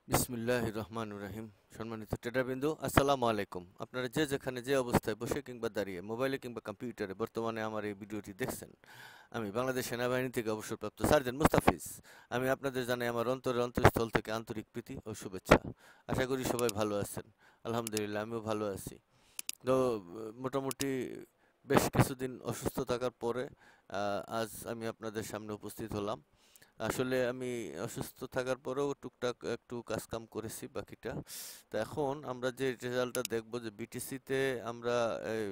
বিসমিল্লাহির রহমানির রহিম। সম্মানিত ট্রেডারবৃন্দ, আসসালামু আলাইকুম। আপনারা যে যেখানে যে অবস্থায় বসে কিংবা দাঁড়িয়ে মোবাইলে কিংবা কম্পিউটারে বর্তমানে আমার এই ভিডিওটি দেখছেন, আমি বাংলাদেশ সেনাবাহিনী থেকে অবসরপ্রাপ্ত সার্জেন্ট মুস্তাফিজ। আমি আপনাদের জানাই আমার অন্তরের অন্তঃস্থল থেকে আন্তরিক প্রীতি ও শুভেচ্ছা। আশা করি সবাই ভালো আছেন। আলহামদুলিল্লাহ, আমিও ভালো আছি। তো মোটামুটি বেশ কিছুদিন অসুস্থ থাকার পরে আজ আমি আপনাদের সামনে উপস্থিত হলাম। আসলে আমি অসুস্থ থাকার পরেও টুকটাক একটু কাজকাম করেছি বাকিটা। তো এখন আমরা যে রেজাল্টটা দেখব যে বিটিসিতে আমরা এই,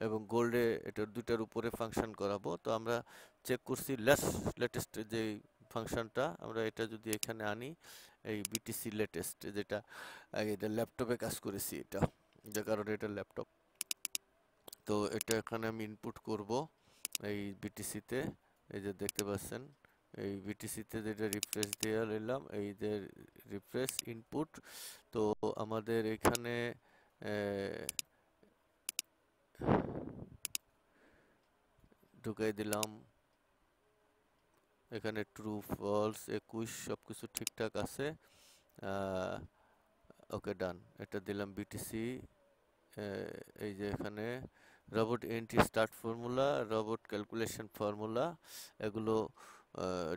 এবং গোল্ডে এটা দুইটার উপরে ফাংশন করাবো। তো আমরা চেক করছি লেটেস্ট যে ফাংশনটা, আমরা এটা যদি এখানে আনি, এই বিটিসি লেটেস্ট যেটা এটা ল্যাপটপে কাজ করেছি, এটা যে কারণে এটা ল্যাপটপ। তো এটা এখানে আমি ইনপুট করব এই বিটিসিতে। এই যে দেখতে পাচ্ছেন, এই বিটিসিতে যেটা রিফ্রেশ দিয়ে নিলাম, এই যে রিফ্রেশ ইনপুট। তো আমাদের এখানে ঢুকাই দিলাম, এখানে ট্রু ফলস 21 সবকিছু ঠিকঠাক আছে। ওকে, ডান। এটা দিলাম বিটিসি। এই যে এখানে robot entry start formula, robot calculation formula, এগুলো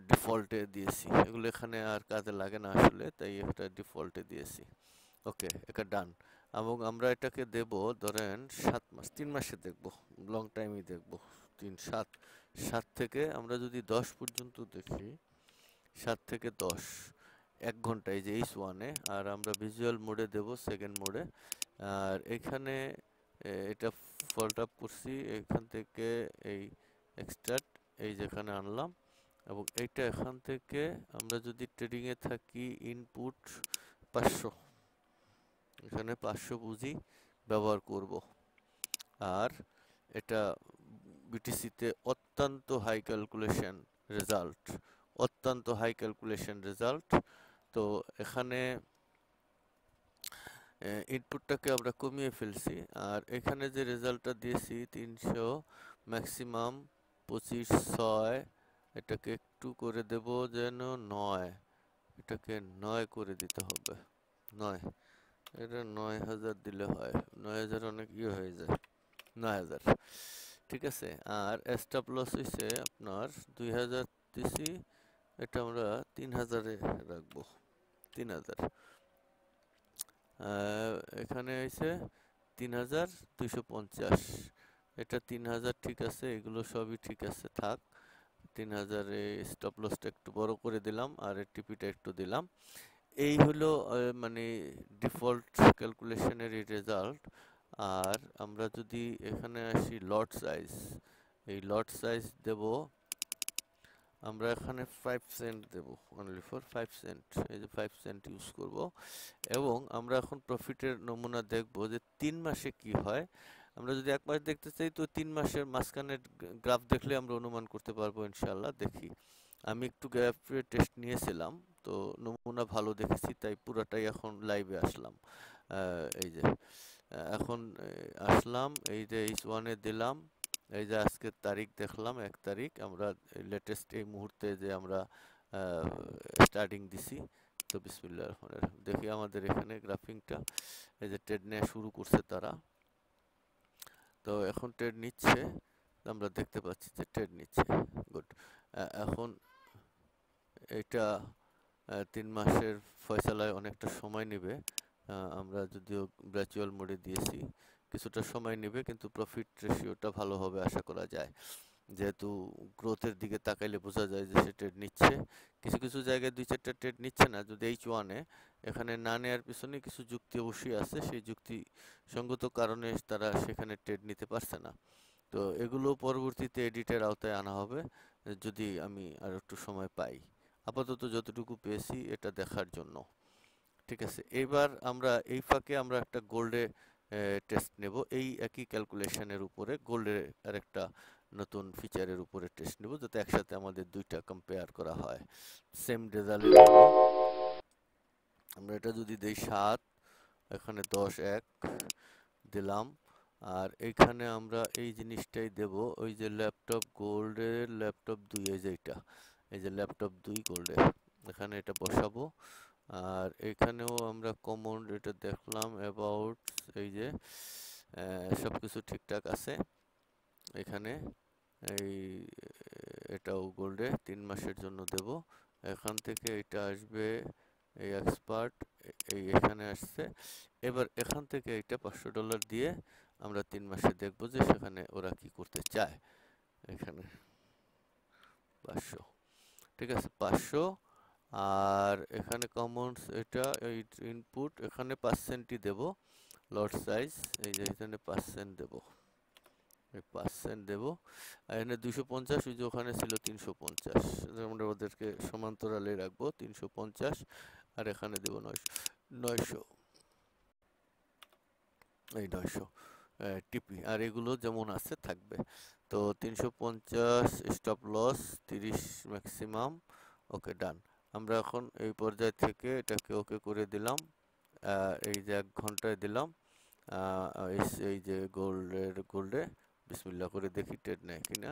ডিফল্টে দিয়েছি। এগুলো এখানে আর কাজে লাগে না আসলে, তাই এটা ডিফল্টে দিয়েছি। ওকে, এটা ডান। এবং আমরা এটাকে দেব ধরেন 7 মাস, 3 মাসে দেখব, লং টাইমই দেখব। 3 7, 7 থেকে আমরা যদি 10 পর্যন্ত দেখি, 7 থেকে 10, 1 ঘন্টা এই যে H1-এ। আর আমরা ভিজুয়াল মোডে দেব, সেকেন্ড মোডে। আর এখানে এটা ফল্ট আপ করছি, এখান থেকে এই এক্সট্রাক্ট এই যেখানে আনলাম, এবং এইটা এখান থেকে আমরা যদি ট্রেডিংয়ে থাকি, ইনপুট 500, এখানে 500 বুঝি ব্যবহার করব। আর এটা বিটিসিতে অত্যন্ত হাই ক্যালকুলেশন রেজাল্ট, অত্যন্ত হাই ক্যালকুলেশন রেজাল্ট। তো এখানে ইনপুটটাকে আমরা কমিয়ে ফেলছি। আর এখানে যে রেজাল্টটা দিয়েছি 300, ম্যাক্সিমাম 25, 6, এটাকে একটু করে দেব যেন 9, এটাকে 9 করে দিতে হবে। 9, এটা 9000 দিলে হয়। 9000 অনেক হয়ে যায়। 9000 ঠিক আছে। আর স্টপ লস হয়েছে আপনার 2000 দিছি, এটা আমরা 3000-এ রাখবো। 3000। এখানে হয়েছে 3250, এটা 3000 ঠিক আছে, এগুলো সবই ঠিক আছে, থাক। 3000-এ স্টপ লসটা একটু বড় করে দিলাম, আর টিপিটা একটু দিলাম। এই হলো মানে ডিফল্ট ক্যালকুলেশনের রেজাল্ট। আর আমরা যদি এখানে আসি লট সাইজ, এই লট সাইজ দেব আমরা এখানে 5 সেন্ট দেব, অনলি ফর 5 সেন্ট। এই যে 5 সেন্ট ইউজ করব। এবং আমরা এখন প্রফিটের নমুনা দেখব যে 3 মাসে কি হয়। আমরা যদি 1 মাস দেখতে চাই, তো 3 মাসের মাঝখানের গ্রাফ দেখলে আমরা অনুমান করতে পারবো ইনশাআল্লাহ। দেখি, আমি একটু গ্যাপ টেস্ট নিয়েছিলাম, তো নমুনা ভালো দেখেছি, তাই পুরাটাই এখন লাইভে আসলাম। এই যে এখন আসলাম, এই যে H1-এ দিলাম, এই যে আজকের তারিখ দেখলাম, 1 তারিখ। আমরা লেটেস্ট এই মুহূর্তে যে আমরা স্টার্টিং দিছি। তো বিসমিল্লাহির রহমানির রহিম, দেখি আমাদের এখানে গ্রাফিংটা, এই যে ট্রেড নেওয়া শুরু করছে তারা। তো এখন ট্রেড নিচ্ছে, আমরা দেখতে পাচ্ছি যে ট্রেড নিচ্ছে। গুড। এখন এটা 3 মাসের ফয়সালায় অনেকটা সময় নেবে। আমরা যদিও গ্র্যাজুয়াল মোডে দিয়েছি, কিছুটা সময় নেবে, কিন্তু প্রফিট রেশিওটা ভালো হবে আশা করা যায়। যেহেতু গ্রোথের দিকে তাকাইলে বোঝা যায় যে সে ট্রেড নিচ্ছে। কিছু কিছু জায়গায় 2-4টা ট্রেড নিচ্ছে না, যদি H1-এ এখানে না নেওয়ার পিছনে কিছু যুক্তি অবশ্যই আছে, সেই যুক্তি সঙ্গত কারণে তারা সেখানে ট্রেড নিতে পারছে না। তো এগুলো পরবর্তীতে এডিটের আওতায় আনা হবে, যদি আমি আর একটু সময় পাই। আপাতত যতটুকু পেয়েছি এটা দেখার জন্য। ঠিক আছে, এবার আমরা এই ফাঁকে আমরা একটা গোল্ডে টেস্ট নেব, এই একই ক্যালকুলেশনের উপরে গোল্ডের আরেকটা নতুন ফিচারের উপরে টেস্ট নেব, যাতে একসাথে আমাদের দুইটা কম্পেয়ার করা হয়, সেম রেজাল্ট নেব। আমরা এটা যদি দেই 7, এখানে 10, 1 দিলাম। আর এইখানে আমরা এই জিনিসটাই দেব, ওই যে ল্যাপটপ গোল্ডের ল্যাপটপ 2, এই যে এটা, এই যে ল্যাপটপ 2 গোল্ডে, এখানে এটা বসাবো। আর এখানেও আমরা কমন এটা দেখলাম অ্যাবাউট, এই যে সবকিছু ঠিকঠাক আছে এখানে। এই এটাও গোল্ডে 3 মাসের জন্য দেব। এখান থেকে এটা আসবে এই এক্সপার্ট, এই এখানে আসছে। এবার এখান থেকে এটা $500 দিয়ে আমরা 3 মাসে দেখব যে সেখানে ওরা কি করতে চায়। এখানে 500, ঠিক আছে 500। আর এখানে কমন্স এটা এই ইনপুট, এখানে পার্সেন্টই দেব, লট সাইজ এই যে এখানে পার্সেন্ট দেব, এই পার্সেন্ট দেব। আর এখানে 250, ওই যে ওখানে ছিল 350, আমরা ওদেরকে সমান্তরালে রাখবো 350। আর এখানে দেব 900, এই 900 টিপি। আর এগুলো যেমন আছে থাকবে। তো 350 স্টপ লস, 30 ম্যাক্সিমাম, ওকে ডান। আমরা এখন এই পর্যায় থেকে এটাকে ওকে করে দিলাম। এই যে 1 ঘন্টায় দিলাম। এই যে গোল্ডে বিসমিল্লাহ করে দেখি ট্রেড নেয় কিনা।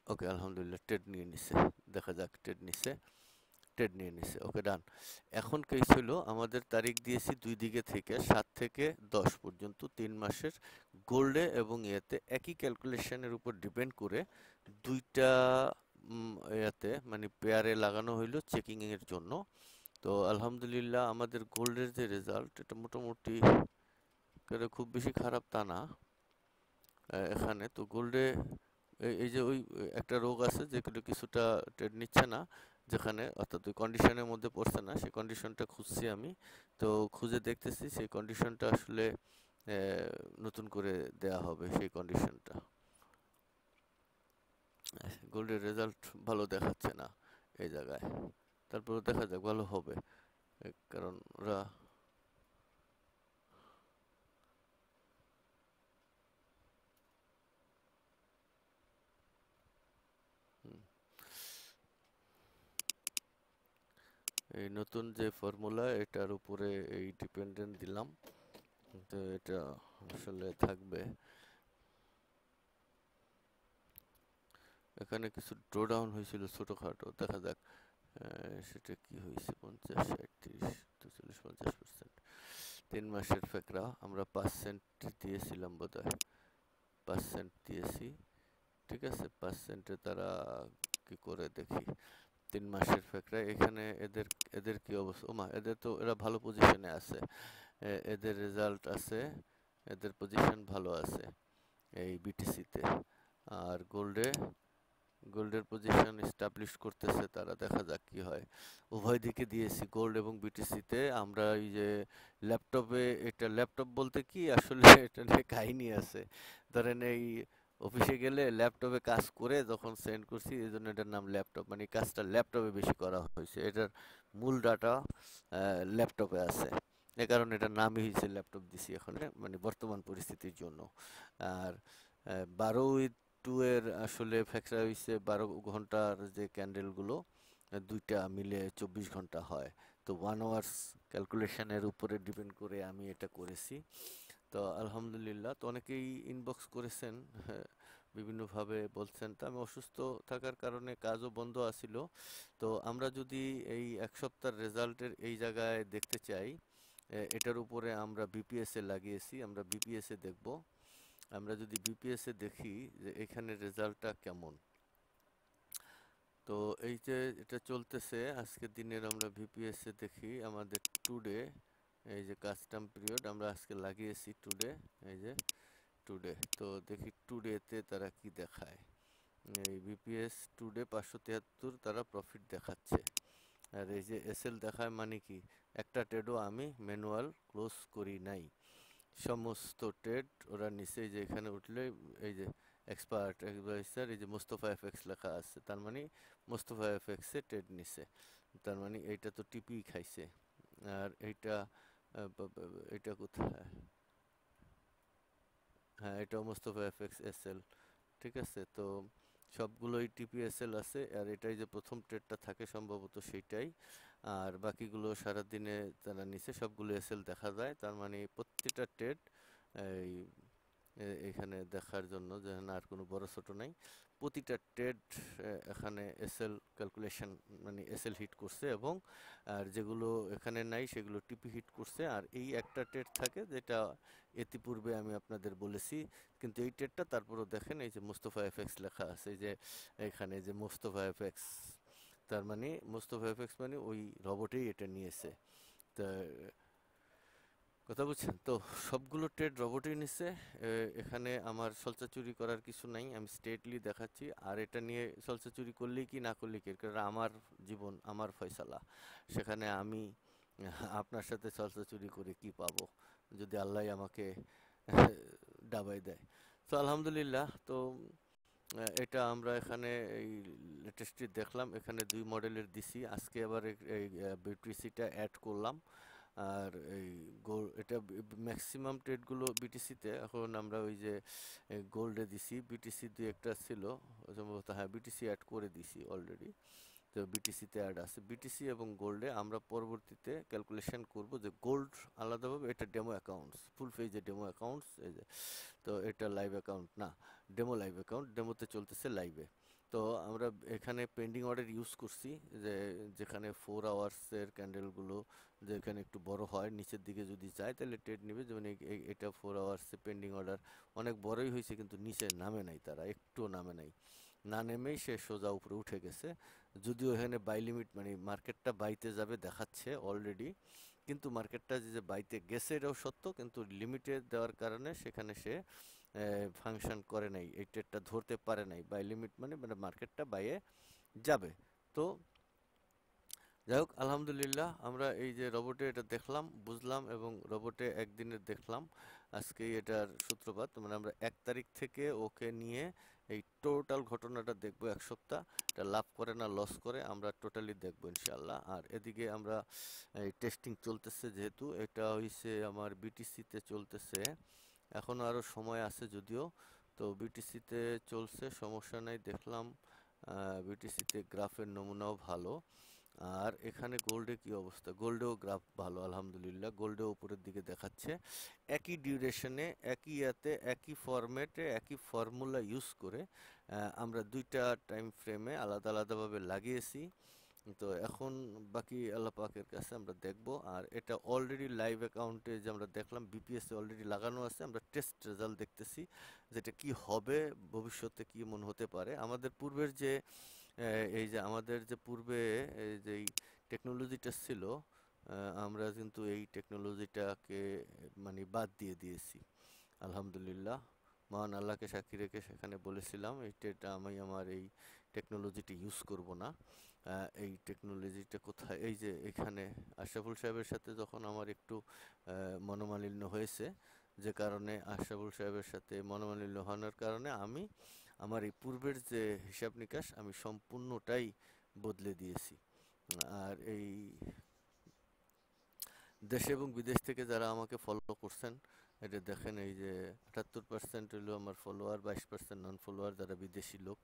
ওকে, আলহামদুলিল্লাহ ট্রেড নিয়ে নিছে, দেখা যাক ট্রেড নিছে, ট্রেড নিয়ে নিছে, ওকে ডান। এখন কেস হলো আমাদের তারিখ দিয়েছি 2 দিকে থেকে 7 থেকে 10 পর্যন্ত 3 মাসের গোল্ডে এবং ইয়েতে একই ক্যালকুলেশনের উপর ডিপেন্ড করে দুইটা ইয়াতে মানে পেয়ারে লাগানো হইলো চেকিং এর জন্য। তো আলহামদুলিল্লাহ আমাদের গোল্ডের যে রেজাল্ট এটা মোটামুটি খুব বেশি খারাপ তা না। এখানে তো গোল্ডে এই যে ওই একটা রোগ আছে যেগুলো কিছুটা ট্রেড নিচ্ছে না, যেখানে অর্থাৎ ওই কন্ডিশনের মধ্যে পড়ছে না, সেই কন্ডিশনটা খুঁজছি আমি। তো খুঁজে দেখতেছি সেই কন্ডিশনটা আসলে নতুন করে দেয়া হবে সেই কন্ডিশনটা। গোল্ডের রেজাল্ট ভালো দেখাচ্ছে না এই জায়গায়, তারপরে দেখা যাক ভালো হবে, কারণ ওরা এই নতুন যে ফর্মুলা এটার উপরে এই ডিপেন্ডেন্ট দিলাম, তো এটা আসলে থাকবে। এখানে কিছু ড্র ডাউন হয়েছিল ছোটখাটো, দেখা যাক সেটা কি হয়েছে। 50, 60, 30, 40, 50%। 3 মাসের ফেকরা আমরা পার্সেন্ট দিয়েছিলাম বোধহয়, পার্সেন্ট দিয়েছি, ঠিক আছে। পার্সেন্টে তারা কি করে দেখি। 3 মাসের ফেকরা এখানে এদের এদের কি অবস্থা, ওমা এদের তো এরা ভালো পজিশনে আছে, এদের রেজাল্ট আছে, এদের পজিশন ভালো আছে এই বিটিসিতে। আর গোল্ডের পজিশন এস্টাবলিশ করতেছে তারা, দেখা যাক কি হয়। উভয় দিকে দিয়েছি গোল্ড এবং বিটিসিতে। আমরা এই যে ল্যাপটপে, এটা ল্যাপটপ বলতে কি আসলে এটা নিয়ে কাহিনী আছে। ধরেন এই অফিসে গেলে ল্যাপটপে কাজ করে যখন সেন্ড করছি, এই জন্য এটার নাম ল্যাপটপ, মানে কাজটা ল্যাপটপে বেশি করা হয়েছে, এটার মূল ডাটা ল্যাপটপে আছে, এ কারণে এটার নামই হয়েছে ল্যাপটপ দিছি এখন, মানে বর্তমান পরিস্থিতির জন্য। আর 12/2 এর আসলে ফ্যাকচার হয়েছে 12 ঘন্টার যে ক্যান্ডেলগুলো, দুইটা মিলে 24 ঘন্টা হয়। তো 1 আওয়ার্স ক্যালকুলেশনের উপরে ডিপেন্ড করে আমি এটা করেছি। তো আলহামদুলিল্লাহ, তো অনেকেই ইনবক্স করেছেন, হ্যাঁ, বিভিন্নভাবে বলছেন। তো আমি অসুস্থ থাকার কারণে কাজও বন্ধ আছিল। তো আমরা যদি এই 1 সপ্তাহের রেজাল্টের এই জায়গায় দেখতে চাই, এটার উপরে আমরা বিপিএস এ লাগিয়েছি, আমরা বিপিএস এ দেখব। আমরা যদি বিপিএস এ দেখি যে এখানে রেজাল্টটা কেমন। তো এই যে এটা চলতেছে আজকের দিনের, আমরা ভিপিএস এ দেখি আমাদের টুডে, এই যে কাস্টম পিরিয়ড আমরা আজকে লাগিয়েছি টুডে, এই যে টুডে। তো দেখি টুডেতে তারা কি দেখায়। এই বিপিএস টুডে 573 তারা প্রফিট দেখাচ্ছে। আর এই যে এসএল দেখায়, মানে কি একটা ট্রেডও আমি ম্যানুয়াল ক্লোজ করি নাই, সমস্ত ট্রেড ওরা নিচে, যে এখানে উঠলে এই যে এক্সপার্ট অ্যাডভাইসার, এই যে মোস্তফা এফএক্স লেখা আছে, তার মানে মোস্তফা এফএক্স এ ট্রেড নিছে, তার মানে এইটা তো টিপি খাইছে। আর এইটা এটা কোথায়, হ্যাঁ এটাও মোস্তফা এফএক্স এসএল, ঠিক আছে। তো সবগুলোই টিপিএসএল আছে, আর এটাই যে প্রথম ট্রেডটা থাকে সম্ভবত সেইটাই। আর বাকিগুলো সারাদিনে তারা নিচে সবগুলো এসএল দেখা যায়, তার মানে প্রত্যেকটা ট্রেড এই এখানে দেখার জন্য, যে না আর কোনো বড় ছোট নাই, প্রতিটা ট্রেড এখানে এসএল ক্যালকুলেশন মানে এসএল হিট করছে, এবং আর যেগুলো এখানে নাই সেগুলো টিপি হিট করছে। আর এই একটা ট্রেড থাকে যেটা ইতিপূর্বে আমি আপনাদের বলেছি, কিন্তু এই ট্রেডটা তারপরও দেখেন এই যে মোস্তফা এফএক্স লেখা আছে, এই যে এখানে যে মোস্তফা এফএক্স, তার মানে মোস্তফা এফএক্স মানে ওই রবটেই এটা নিয়েছে। তা কথা বুঝছেন তো, সবগুলো ট্রেড রবটই নিচ্ছে। এখানে আমার সলসা চুরি করার কিছু নাই, আমি স্ট্রেটলি দেখাচ্ছি। আর এটা নিয়ে সলসা চুরি করলেই কি না করলেই কি, কারণ আমার জীবন আমার ফয়সালা, সেখানে আমি আপনার সাথে সলসা চুরি করে কি পাবো যদি আল্লাহ আমাকে ডাবাই দেয়। তো আলহামদুলিল্লাহ। তো এটা আমরা এখানে এই লেটেস্টটি দেখলাম, এখানে 2 মডেলের দিছি, আজকে আবার এই বিটিসিটা অ্যাড করলাম। আর এই গোল্ড, এটা ম্যাক্সিমাম ট্রেডগুলো বিটিসিতে, এখন আমরা ওই যে গোল্ডে দিছি, বিটিসি দুই একটা ছিল সম্ভবত, হ্যাঁ বিটিসি অ্যাড করে দিছি অলরেডি। তো বিটিসিতে অ্যাড আছে, বিটিসি এবং গোল্ডে আমরা পরবর্তীতে ক্যালকুলেশন করব যে গোল্ড আলাদাভাবে, এটা ডেমো অ্যাকাউন্টস, ফুল পেজে ডেমো অ্যাকাউন্টস এই যে। তো এটা লাইভ অ্যাকাউন্ট না, ডেমো লাইভ অ্যাকাউন্ট, ডেমোতে চলতেছে লাইভে। তো আমরা এখানে পেন্ডিং অর্ডার ইউজ করছি, যে যেখানে 4 আওয়ার্সের ক্যান্ডেলগুলো যেখানে একটু বড় হয় নিচের দিকে যদি যায় তাহলে ট্রেড নেবে, যেমন এটা 4 আওয়ার্সে পেন্ডিং অর্ডার অনেক বড়ই হয়েছে, কিন্তু নিচে নামে নাই, তারা একটুও নামে নাই, না নেমেই সে সোজা উপরে উঠে গেছে। যদিও এখানে বাই লিমিট মানে মার্কেটটা বাইতে যাবে দেখাচ্ছে অলরেডি, কিন্তু মার্কেটটা যে বাইতে গেছে এটাও সত্য, কিন্তু লিমিটে দেওয়ার কারণে সেখানে সে ফাংশন করে নাই, এই ট্রেডটা ধরতে পারে নাই। বাই লিমিট মানে মানে মার্কেটটা বাইয়ে যাবে। তো যাই হোক আলহামদুলিল্লাহ, আমরা এই যে রোবটে এটা দেখলাম বুঝলাম, এবং রোবটে একদিনের দেখলাম, আজকেই এটার সূত্রপাত, মানে আমরা 1 তারিখ থেকে ওকে নিয়ে এই টোটাল ঘটনাটা দেখবো 1 সপ্তাহ, এটা লাভ করে না লস করে আমরা টোটালি দেখবো ইনশাল্লাহ। আর এদিকে আমরা এই টেস্টিং চলতেছে, যেহেতু এটা হইছে আমার বিটিসিতে চলতেছে, এখনো আরো সময় আছে যদিও, তো বিটিসিতে চলছে, সমস্যা নাই দেখলাম। বিটিসিতে গ্রাফের নমুনাও ভালো। আর এখানে গোল্ডে কি অবস্থা, গোল্ডেও গ্রাফ ভালো আলহামদুলিল্লাহ, গোল্ডেও উপরের দিকে দেখাচ্ছে। একই ডিউরেশনে, একই ইয়াতে, একই ফরম্যাটে, একই ফর্মুলা ইউজ করে আমরা দুইটা টাইম ফ্রেমে আলাদা আলাদাভাবে লাগিয়েছি। তো এখন বাকি আল্লাহ পাকের কাছে আমরা দেখব। আর এটা অলরেডি লাইভ অ্যাকাউন্টে যে আমরা দেখলাম বিপিএস অলরেডি লাগানো আছে, আমরা টেস্ট রেজাল্ট দেখতেছি যেটা কি হবে, ভবিষ্যতে কি মন হতে পারে। আমাদের পূর্বের যে এই যে আমাদের যে পূর্বে এই যে টেকনোলজিটা ছিল, আমরা কিন্তু এই টেকনোলজিটাকে মানে বাদ দিয়ে দিয়েছি আলহামদুলিল্লাহ। মহান আল্লাহকে সাক্ষী রেখে সেখানে বলেছিলাম এটা আমি আমার এই টেকনোলজিটা ইউজ করব না। এই টেকনোলজিটা কোথায়, এই যে এখানে আশরাফুল সাহেবের সাথে যখন আমার একটু মনোমালিন্য হয়েছে, যে কারণে আশরাফুল সাহেবের সাথে মনোমালিন্য হওয়ার কারণে আমি আমার এই পূর্বের যে হিসাব নিকাশ আমি সম্পূর্ণটাই বদলে দিয়েছি। আর এই দেশে এবং বিদেশ থেকে যারা আমাকে ফলো করছেন, এটা দেখেন, এই যে 78% হলো আমার ফলোয়ার, 22% নন ফলোয়ার যারা বিদেশি লোক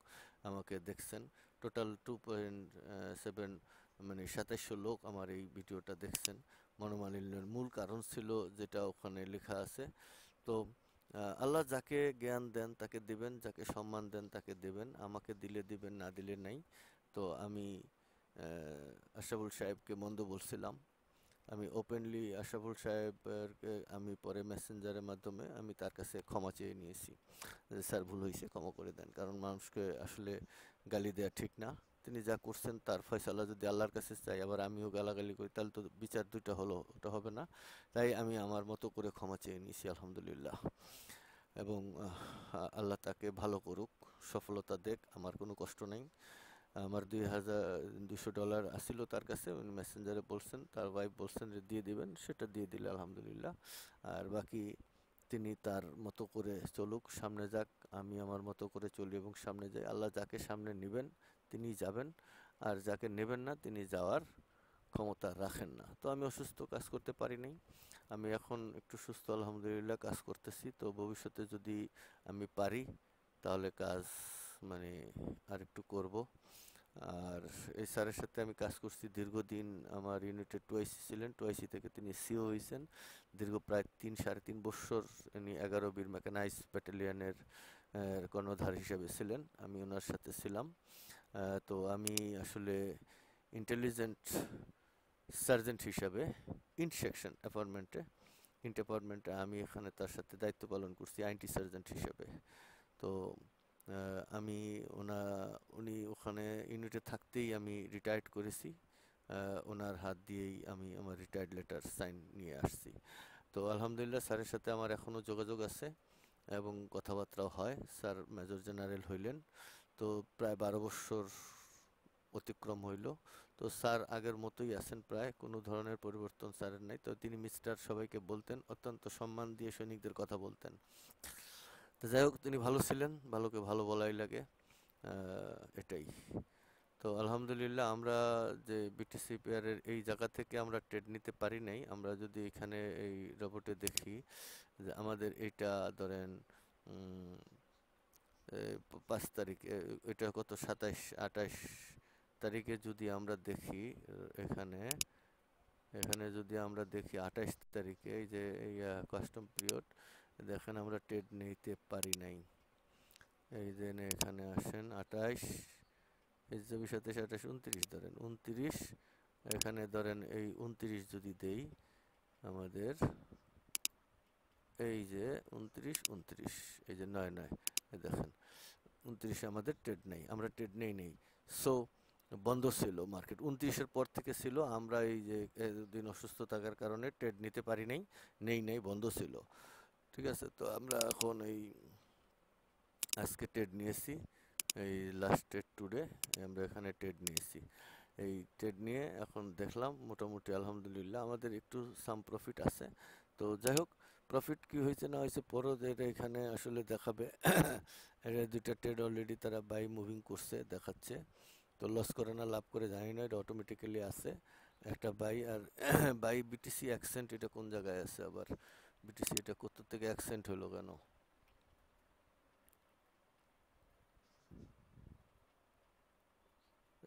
আমাকে দেখছেন। টোটাল 2.7 মানে 2700 লোক আমার এই ভিডিওটা দেখছেন। মনোমালিন্যের মূল কারণ ছিল যেটা ওখানে লেখা আছে। তো আল্লাহ যাকে জ্ঞান দেন তাকে দিবেন, যাকে সম্মান দেন তাকে দেবেন, আমাকে দিলে দিবেন, না দিলে নাই। তো আমি আশরাফুল সাহেবকে মন্দ বলছিলাম, আমি ওপেনলি আশরাফুল সাহেবকে আমি পরে মেসেঞ্জারের মাধ্যমে আমি তার কাছে ক্ষমা চেয়ে নিয়েছি যে স্যার ভুল হয়েছে, ক্ষমা করে দেন, কারণ মানুষকে আসলে গালি দেওয়া ঠিক না। তিনি যা করছেন তার ফয়সালা যদি আল্লাহর কাছে চাই, আবার আমিও গালাগালি করি, তাহলে তো বিচার দুইটা হলো, ওটা হবে না। তাই আমি আমার মতো করে ক্ষমা চেয়ে নিয়েছি আলহামদুলিল্লাহ। এবং আল্লাহ তাকে ভালো করুক, সফলতা দেখ, আমার কোনো কষ্ট নেই। আমার $2,200 আসছিল তার কাছে, উনি মেসেঞ্জারে বলছেন, তার ওয়াইফ বলছেন যে দিয়ে দিবেন, সেটা দিয়ে দিলে আলহামদুলিল্লাহ। আর বাকি তিনি তার মতো করে চলুক, সামনে যাক, আমি আমার মতো করে চলি এবং সামনে যাই। আল্লাহ যাকে সামনে নেবেন তিনি যাবেন, আর যাকে নেবেন না তিনি যাওয়ার ক্ষমতা রাখেন না। তো আমি অসুস্থ, কাজ করতে পারি নাই, আমি এখন একটু সুস্থ আলহামদুলিল্লাহ, কাজ করতেছি। তো ভবিষ্যতে যদি আমি পারি তাহলে কাজ মানে আর একটু করব। আর এই স্যারের সাথে আমি কাজ করছি দীর্ঘদিন, আমার ইউনিটে টুআইসি ছিলেন, টুআইসি থেকে তিনি সিও হয়েছেন দীর্ঘ প্রায় 3 সাড়ে 3 বছর। ইনি 11 বীর মেকানাইজ ব্যাটালিয়নের কর্ণধার হিসেবে ছিলেন, আমি ওনার সাথে ছিলাম। তো আমি আসলে ইন্টেলিজেন্ট সার্জেন্ট হিসাবে ইন্ট সেকশন অ্যাপার্টমেন্টে আমি এখানে তার সাথে দায়িত্ব পালন করছি আইনটি সার্জেন্ট হিসেবে। তো আমি উনি ওখানে ইউনিটে থাকতেই আমি রিটায়ার্ড করেছি। ওনার হাত দিয়েই আমি আমার রিটায়ার্ড লেটার সাইন নিয়ে আসছি। তো আলহামদুলিল্লাহ স্যারের সাথে আমার এখনও যোগাযোগ আছে এবং কথাবার্তাও হয়। স্যার মেজর জেনারেল হইলেন, তো প্রায় 12 বছর অতিক্রম হইল। তো স্যার আগের মতোই আছেন, প্রায় কোনো ধরনের পরিবর্তন স্যারের নাই। তো তিনি মিস্টার সবাইকে বলতেন, অত্যন্ত সম্মান দিয়ে সৈনিকদের কথা বলতেন। তো যাই হোক, তিনি ভালো ছিলেন, ভালোকে ভালো বলাই লাগে, এটাই। তো আলহামদুলিল্লাহ আমরা যে বিটিসি পেয়ারের এই জায়গা থেকে আমরা ট্রেড নিতে পারি নাই। আমরা যদি এখানে এই রোবটে দেখি যে আমাদের এইটা ধরেন 5 তারিখ, এটা কত 27 28 তারিখে যদি আমরা দেখি, এখানে এখানে যদি আমরা দেখি 28 তারিখে এই যে এই কাস্টম পিরিয়ড, দেখেন আমরা ট্রেড নিতে পারি নাই। এই যে এখানে আসেন 28, এই যে 27 28 29 ধরেন 29, এখানে ধরেন এই 29 যদি দেই আমাদের, এই যে 29 এই যে 9 এই দেখেন 29 আমাদের ট্রেড নেই, আমরা ট্রেড নেই। সো বন্ধ ছিল মার্কেট 29-এর পর থেকে ছিল, আমরা এই যে দিন অসুস্থ থাকার কারণে ট্রেড নিতে পারি নাই, বন্ধ ছিল। ঠিক আছে, তো আমরা এখন এই আজকে ট্রেড নিয়েছি, এই লাস্ট ট্রেড টুডে আমরা এখানে ট্রেড নিয়েছি। এই ট্রেড নিয়ে এখন দেখলাম মোটামুটি আলহামদুলিল্লাহ আমাদের একটু সাম প্রফিট আছে। তো যাই হোক, প্রফিট কি হয়েছে না হয়েছে পরের এখানে আসলে দেখাবে। দুইটা ট্রেড অলরেডি তারা বাই মুভিং করছে দেখাচ্ছে। তো লস করে না লাভ করে জানি না, এটা অটোমেটিক্যালি আছে একটা বাই। আর বাই বিটিসি অ্যাকসেন্ট, এটা কোন জায়গায় আছে আবার বিটিসি, এটা কোথা থেকে অ্যাকসেন্ট হলো কেন?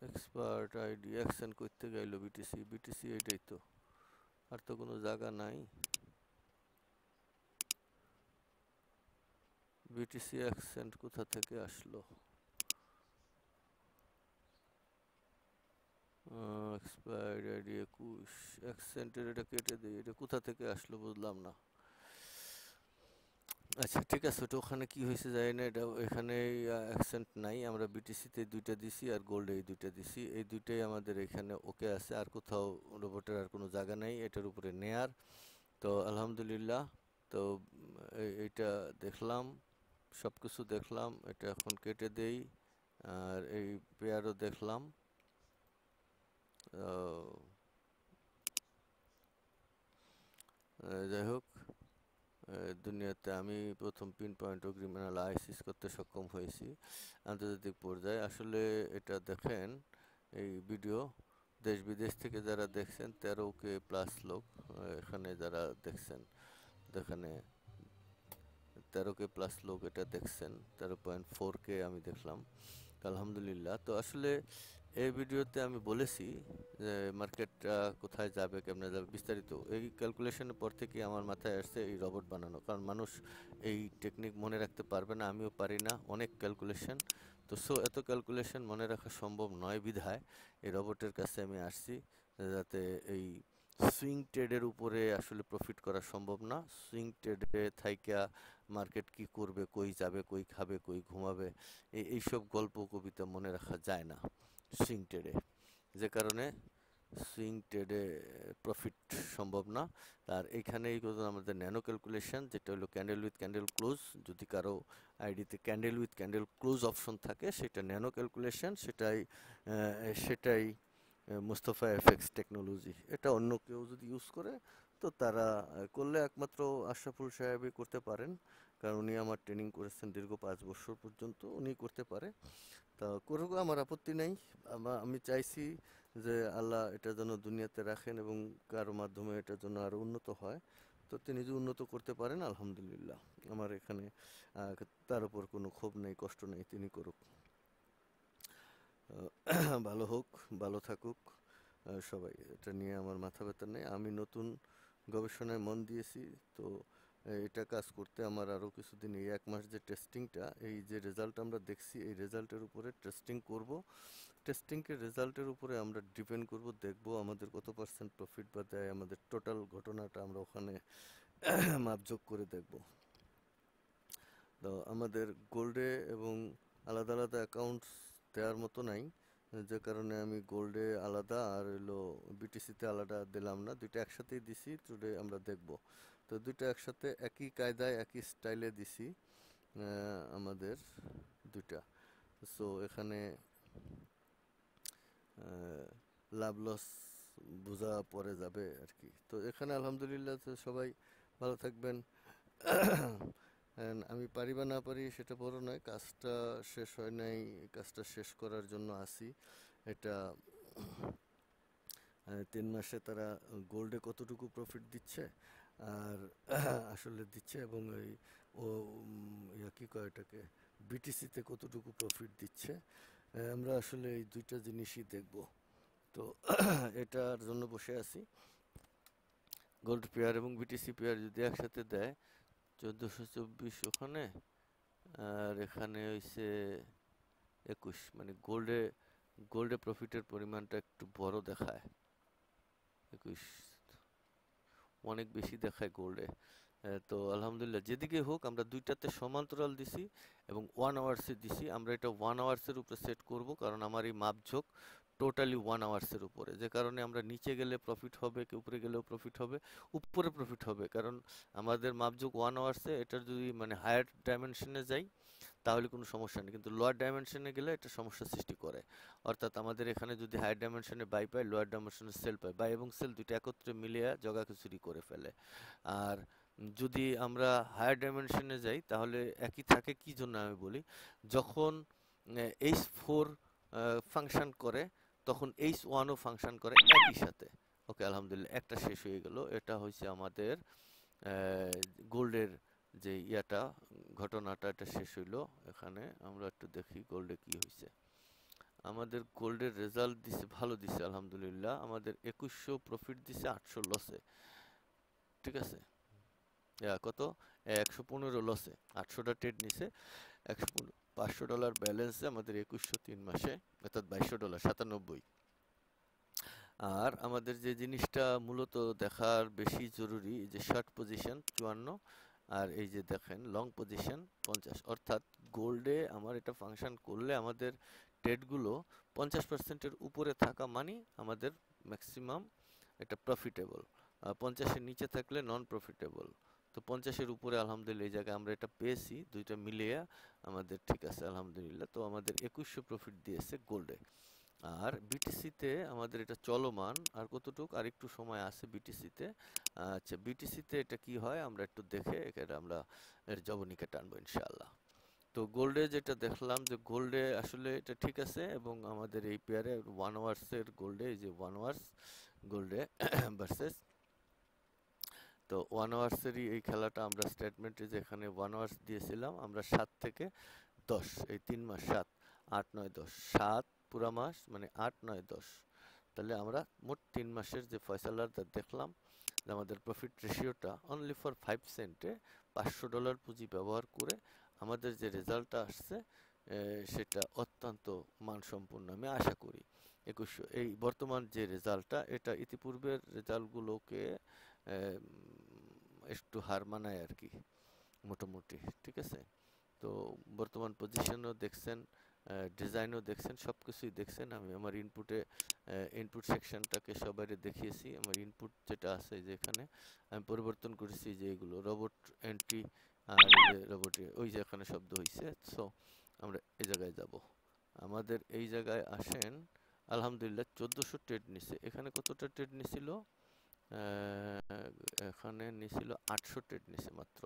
এক্সপার্ট আইডি অ্যাকসেন্ট করতে গেল বিটিসি এটাই তো, আর তো কোনো জায়গা নাই। বিটিসি অ্যাকসেন্ট কোথা থেকে আসলো? এক্সপায়ার্ড আইডি 21, অ্যাকসেন্টের এটা কেটে দিই, এটা কোথা থেকে আসলো বুঝলাম না। আচ্ছা ঠিক আছে, তো ওখানে কি হয়েছে জানি না, এটা এখানে অ্যাকসেন্ট নাই, আমরা বিটিসিতে দুইটা দিছি আর গোল্ডে এই দুইটা দিছি, এই দুইটাই আমাদের এখানে ওকে আছে, আর কোথাও রোবটের আর কোনো জায়গা নাই এটার উপরে নেয়ার। তো আলহামদুলিল্লাহ, তো এইটা দেখলাম, সব কিছু দেখলাম, এটা এখন কেটে দেই। আর এই পেয়ারও দেখলাম। যাই হোক, দুনিয়াতে আমি প্রথম পিন পয়েন্ট ক্রিমিনাল আইসিস করতে সক্ষম হয়েছি আন্তর্জাতিক পর্যায়ে। আসলে এটা দেখেন এই ভিডিও, দেশ বিদেশ থেকে যারা দেখছেন 13K প্লাস লোক এখানে যারা দেখছেন, এখানে 13K প্লাস লোক এটা দেখছেন, 13.4K আমি দেখলাম। আলহামদুলিল্লাহ। তো আসলে এই ভিডিওতে আমি বলেছি যে মার্কেটটা কোথায় যাবে, কেমনে যাবে, বিস্তারিত এই ক্যালকুলেশনের পর থেকে আমার মাথায় আসছে এই রোবট বানানো, কারণ মানুষ এই টেকনিক মনে রাখতে পারবে না, আমিও পারি না, অনেক ক্যালকুলেশন। তো এত ক্যালকুলেশন মনে রাখা সম্ভব নয় বিধায় এই রোবটের কাছে আমি আসছি, যাতে এই সুইং ট্রেডের উপরে আসলে প্রফিট করা সম্ভব না। সুইং ট্রেডে থাইকা মার্কেট কি করবে, কই যাবে, কই খাবে, কই ঘুমাবে, এইসব গল্প কবিতা মনে রাখা যায় না সুইং ট্রেডে, যে কারণে সুইং ট্রেডে প্রফিট সম্ভব না। আর এইখানেই আমাদের ন্যানো ক্যালকুলেশন, যেটা হলো ক্যান্ডেল উইথ ক্যান্ডেল ক্লোজ, যদি কারো আইডিতে candle with candle close option থাকে সেটা ন্যানো ক্যালকুলেশন, সেটাই মুস্তফা এফএক্স টেকনোলজি। এটা অন্য কেউ যদি ইউজ করে তো তারা করলে একমাত্র আশরাফুল সাহেবই করতে পারেন, কারণ উনি আমার ট্রেনিং করেছেন দীর্ঘ 5 বছর পর্যন্ত, উনি করতে পারে। তা করুক, আমার আপত্তি নেই। আমি চাইছি যে আল্লাহ এটা যেন দুনিয়াতে রাখেন এবং কারো মাধ্যমে এটা যেন আরো উন্নত হয়। তো তিনি যদি উন্নত করতে পারেন আলহামদুলিল্লাহ, আমার এখানে তার উপর কোনো ক্ষোভ নেই, কষ্ট নেই, তিনি করুক। ভালো হোক, ভালো থাকুক সবাই, এটা নিয়ে আমার মাথা ব্যথা নেই। আমি নতুন গবেষণায় মন দিয়েছি, তো এটা কাজ করতে আমার আরও কিছুদিন, এই 1 মাস যে টেস্টিংটা, এই যে রেজাল্ট আমরা দেখছি এই রেজাল্টের উপরে টেস্টিং করব। টেস্টিংয়ের রেজাল্টের উপরে আমরা ডিপেন্ড করব, দেখব আমাদের কত পার্সেন্ট প্রফিট বা দেয়, আমাদের টোটাল ঘটনাটা আমরা ওখানে মাপযোগ করে দেখব। তো আমাদের গোল্ডে এবং আলাদা আলাদা অ্যাকাউন্টস দেওয়ার মতো নাই, যে কারণে আমি গোল্ডে আলাদা আর হলো বিটিসিতে আলাদা দিলাম না, দুইটা একসাথেই দিছি। টুডে আমরা দেখব। তো দুইটা একসাথে একই কায়দায় একই স্টাইলে দিছি আমাদের দুইটা। সো এখানে লাভ লস বোঝা পড়ে যাবে আর কি। তো এখানে আলহামদুলিল্লাহ সবাই ভালো থাকবেন। আমি পারি বা না পারি সেটা বড় নয়, কাজটা শেষ হয় নাই, কাজটা শেষ করার জন্য আসি। এটা 3 মাসে তারা গোল্ডে কতটুকু প্রফিট দিচ্ছে আর আসলে দিচ্ছে, এবং ওই ও কী কয় এটাকে বিটিসিতে কতটুকু প্রফিট দিচ্ছে, আমরা আসলে এই দুইটা জিনিসই দেখব। তো এটার জন্য বসে আছি। গোল্ড পেয়ার এবং বিটিসি পেয়ার যদি একসাথে দেয় 1424 ওখানে, আর এখানে হইছে 21, মানে গোল্ডে প্রফিটের পরিমাণটা একটু বড় দেখায়। 21 অনেক বেশি দেখায় গোল্ডে। তো আলহামদুলিল্লাহ যেদিকে হোক আমরা দুইটাতে সমান্তরাল দিছি এবং 1 আওয়ার্সে দিছি। আমরা এটা 1 আওয়ার্সের উপরে সেট করব, কারণ আমার এই মাপঝোঁক টোটালি 1 আওয়ার্সের উপরে, যে কারণে আমরা নিচে গেলে প্রফিট হবে, কি উপরে গেলেও প্রফিট হবে, উপরে প্রফিট হবে, কারণ আমাদের মাপঝোঁক 1 আওয়ার্সে। এটার যদি মানে হায়ার ডাইমেনশনে যাই তাহলে কোনো সমস্যা নেই, কিন্তু লোয়ার ডাইমেনশনে গেলে এটা সমস্যা সৃষ্টি করে। অর্থাৎ আমাদের এখানে যদি হায়ার ডাইমেনশনে বাই পাই, লোয়ার ডাইমেনশনে সেল পাই, বাই এবং সেল দুইটা একত্রে মিলিয়ে জগাখিচুড়ি করে ফেলে। আর যদি আমরা হায়ার ডাইমেনশনে যাই তাহলে একই থাকে, কি জন্য আমি বলি, যখন H4 ফাংশন করে তখন H1ও ফাংশন করে একই সাথে। ওকে, আলহামদুলিল্লাহ একটা শেষ হয়ে গেল। এটা হচ্ছে আমাদের গোল্ডের যে ইয়াটা ঘটনাটা, এটা শেষ হইলো। এখানে আমরা একটু দেখি গোল্ডে কি হয়েছে। আমাদের গোল্ডের রেজাল্ট দিছে, ভালো দিছে আলহামদুলিল্লাহ। আমাদের 2100 প্রফিট দিছে, 800 লসে। ঠিক আছে, কত 115 লসে 800টা ট্রেড নিছে, 115 $500 ব্যালেন্সে আমাদের 2100 3 মাসে, অর্থাৎ $2200 97। আর আমাদের যে জিনিসটা মূলত দেখার বেশি জরুরি, এই যে শর্ট পজিশন 54, আর এই যে দেখেন লং পজিশন 50। অর্থাৎ গোল্ডে আমার এটা ফাংশন করলে আমাদের ট্রেডগুলো 50%-এর উপরে থাকা মানে আমাদের ম্যাক্সিমাম এটা প্রফিটেবল, 50-এর নিচে থাকলে নন প্রফিটেবল। তো 50-এর উপরে আলহামদুলিল্লাহ এই জায়গায় আমরা এটা পেয়েছি, দুইটা মিলিয়ে আমাদের ঠিক আছে আলহামদুলিল্লাহ। তো আমাদের 2100 প্রফিট দিয়েছে গোল্ডে। আর বিটিসিতে আমাদের এটা চলমান, আর কতটুক আর একটু সময় আছে বিটিসিতে। আচ্ছা, বিটিসিতে এটা কি হয় আমরা একটু দেখে এখানে আমরা এর জবনিকা টানবো ইনশাআল্লাহ। তো গোল্ডে যেটা দেখলাম যে গোল্ডে আসলে এটা ঠিক আছে, এবং আমাদের এই পেয়ারে 1 আওয়ার্সের গোল্ডে, এই যে 1 আওয়ার্স গোল্ডে ভার্সেস, তো 1 আওয়ার্সেরই এই খেলাটা আমরা স্টেটমেন্টে যেখানে 1 আওয়ার্স দিয়েছিলাম আমরা 7 থেকে 10, এই 3 মাস 7 8 9 10, 7 পুরা মাস মানে 8 9 10। তাহলে আমরা মোট 3 মাসের যে ফয়সালাটা দেখলাম, যে আমাদের প্রফিট রেশিওটা অনলি ফর 5 সেন্টে $500 পুঁজি ব্যবহার করে আমাদের যে রেজাল্টটা আসছে সেটা অত্যন্ত মানসম্পন্ন আমি আশা করি। 2100 এই বর্তমান যে রেজাল্টটা, এটা ইতিপূর্বের রেজাল্টগুলোকে একটু হার মানায় আর কি, মোটামুটি ঠিক আছে। তো বর্তমান পজিশনও দেখছেন, ডিজাইনও দেখছেন, সব কিছুই দেখছেন। আমি আমার ইনপুট সেকশনটাকে সবাই দেখিয়েছি। আমার ইনপুট যেটা আছে যে এখানে আমি পরিবর্তন করেছি, যে এগুলো রোবট এন্ট্রি, আর এই যে রোবটে ওই যে এখানে শব্দ হয়েছে। সো আমরা এই জায়গায় যাব, আমাদের এই জায়গায় আসেন। আলহামদুলিল্লাহ 1400 ট্রেড নিছে। এখানে কতটা ট্রেড নিছিল? এখানে নিছিল 800 ট্রেড নিছে মাত্র,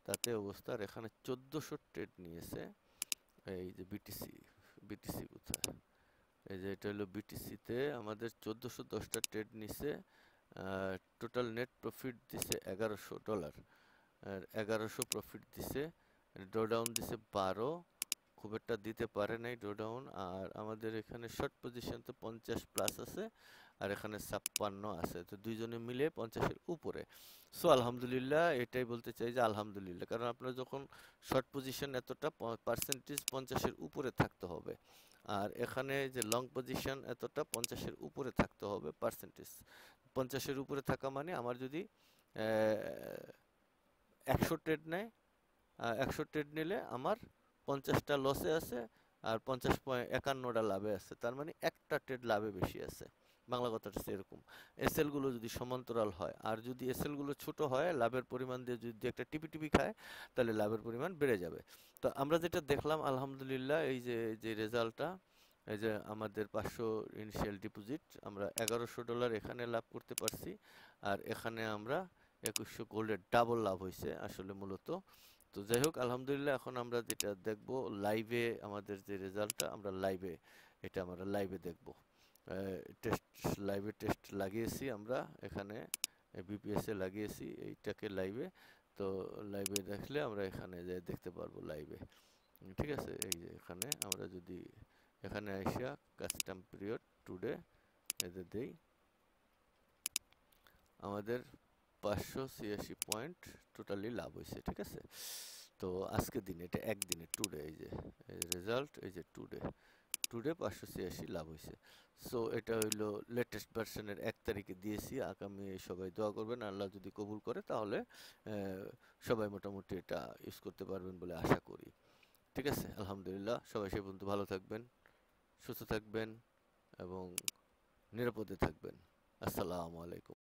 তাতে অবস্থা। আর এখানে 1400 ট্রেড নিয়েছে। এই যে বিটিসি কোথায়, এই যে এটা হলো বিটিসিতে আমাদের 1410টা ট্রেড নিছে। টোটাল নেট প্রফিট দিছে $1100, আর 1100 প্রফিট দিছে। ড্রডাউন দিছে 12, খুব একটা দিতে পারে নাই ড্রডাউন। আর আমাদের এখানে শর্ট পজিশন তো 50 প্লাস আছে, আর এখানে 56 আছে, তো দুইজনে মিলে 50-এর উপরে। সো আলহামদুলিল্লাহ, এটাই বলতে চাই যে আলহামদুলিল্লাহ, কারণ আপনার যখন শর্ট পজিশন এতটা পার্সেন্টেজ 50-এর উপরে থাকতে হবে, আর এখানে যে লং পজিশন এতটা 50-এর উপরে থাকতে হবে পার্সেন্টেজ। 50-এর উপরে থাকা মানে আমার যদি 100 ট্রেড নেয়, 100 ট্রেড নিলে আমার 50টা লসে আছে আর 51টা লাভে আছে, তার মানে একটা ট্রেড লাভে বেশি আছে। বাংলা কথাটা হচ্ছে এরকম। এসএল গুলো যদি সমান্তরাল হয়, আর যদি এসএল গুলো ছোট হয়, লাভের পরিমাণ দিয়ে যদি একটা টিপি টিপি খায়, তাহলে লাভের পরিমাণ বেড়ে যাবে। তো আমরা যেটা দেখলাম আলহামদুলিল্লাহ, এই যে যে রেজাল্টটা, এই যে আমাদের 500 ইনিশিয়াল ডিপোজিট, আমরা $1100 এখানে লাভ করতে পারছি, আর এখানে আমরা 2100 গোল্ডের ডাবল লাভ হয়েছে আসলে মূলত। তো যাই হোক আলহামদুলিল্লাহ, এখন আমরা যেটা দেখব লাইভে, আমাদের যে রেজাল্টটা আমরা লাইভে, এটা আমরা লাইভে দেখব। টেস্ট, লাইভে টেস্ট লাগিয়েছি আমরা এখানে, বিপিএস এ লাগিয়েছি এইটাকে লাইভে। তো লাইভে দেখলে আমরা এখানে যে দেখতে পারবো লাইভে, ঠিক আছে। এই যে এখানে আমরা যদি এখানে আইসা কাস্টম পিরিয়ড টুডে এদের দেই, আমাদের 586 পয়েন্ট টোটালি লাভ হয়েছে, ঠিক আছে। তো আজকের দিনে, এটা একদিনে টুডে, এই যে রেজাল্ট, এই যে টুডে, টুডে 586 লাভ হয়েছে। সো এটা হইলো লেটেস্ট ভার্সনের 1 তারিখে দিয়েছি। আগামী সবাই দোয়া করবেন, আল্লাহ যদি কবুল করে তাহলে সবাই মোটামুটি এটা ইউজ করতে পারবেন বলে আশা করি, ঠিক আছে। আলহামদুলিল্লাহ, সবাই সে পর্যন্ত ভালো থাকবেন, সুস্থ থাকবেন এবং নিরাপদে থাকবেন। আসসালামু আলাইকুম।